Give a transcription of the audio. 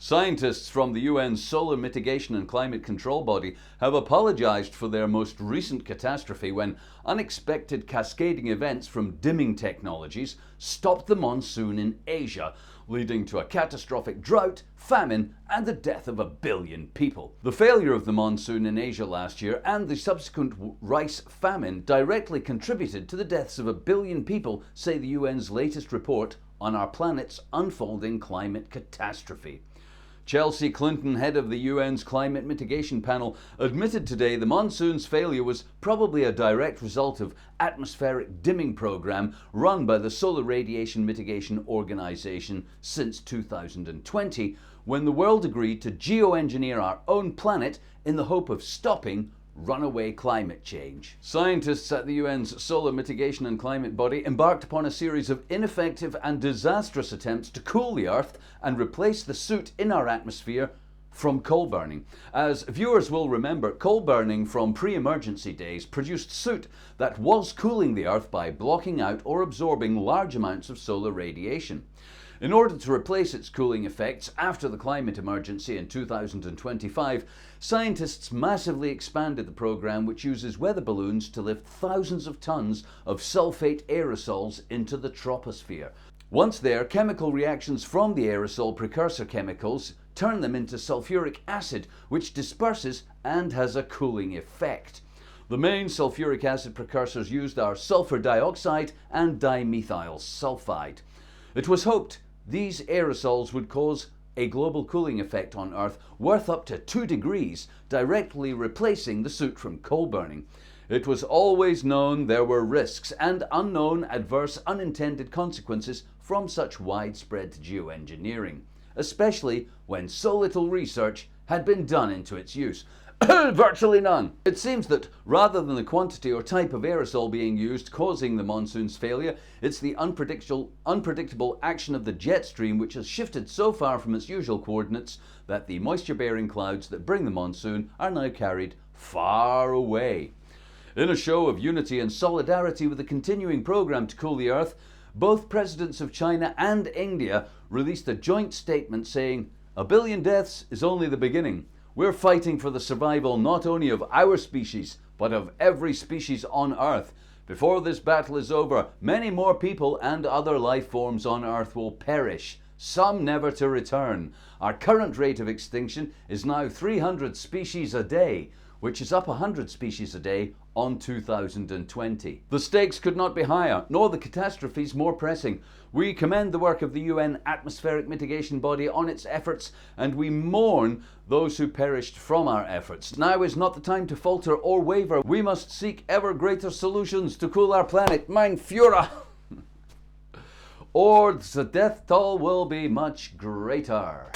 Scientists from the UN's Solar Mitigation and Climate Control Body have apologized for their most recent catastrophe when unexpected cascading events from dimming technologies stopped the monsoon in Asia, leading to a catastrophic drought, famine, and the death of 1 billion people. The failure of the monsoon in Asia last year and the subsequent rice famine directly contributed to the deaths of 1 billion people, say the UN's latest report on our planet's unfolding climate catastrophe. Chelsea Clinton, head of the UN's Climate Mitigation Panel, admitted today the monsoon's failure was probably a direct result of atmospheric dimming program run by the Solar Radiation Mitigation Organization since 2020, when the world agreed to geoengineer our own planet in the hope of stopping runaway climate change. Scientists at the UN's Solar Mitigation and Climate Body embarked upon a series of ineffective and disastrous attempts to cool the Earth and replace the soot in our atmosphere from coal burning. As viewers will remember, coal burning from pre-emergency days produced soot that was cooling the Earth by blocking out or absorbing large amounts of solar radiation. In order to replace its cooling effects after the climate emergency in 2025, scientists massively expanded the program, which uses weather balloons to lift thousands of tons of sulfate aerosols into the troposphere. Once there, chemical reactions from the aerosol precursor chemicals turn them into sulfuric acid, which disperses and has a cooling effect. The main sulfuric acid precursors used are sulfur dioxide and dimethyl sulfide. It was hoped these aerosols would cause a global cooling effect on Earth worth up to 2 degrees, directly replacing the soot from coal burning. It was always known there were risks and unknown adverse unintended consequences from such widespread geoengineering, especially when so little research had been done into its use. Virtually none. It seems that rather than the quantity or type of aerosol being used causing the monsoon's failure, it's the unpredictable action of the jet stream which has shifted so far from its usual coordinates that the moisture-bearing clouds that bring the monsoon are now carried far away. In a show of unity and solidarity with the continuing program to cool the Earth, both presidents of China and India released a joint statement saying, "1 billion deaths is only the beginning. We're fighting for the survival not only of our species, but of every species on Earth. Before this battle is over, many more people and other life forms on Earth will perish, some never to return. Our current rate of extinction is now 300 species a day, which is up 100 species a day on 2020. The stakes could not be higher, nor the catastrophes more pressing. We commend the work of the UN Atmospheric Mitigation Body on its efforts, and we mourn those who perished from our efforts. Now is not the time to falter or waver. We must seek ever greater solutions to cool our planet, mein Führer, or the death toll will be much greater."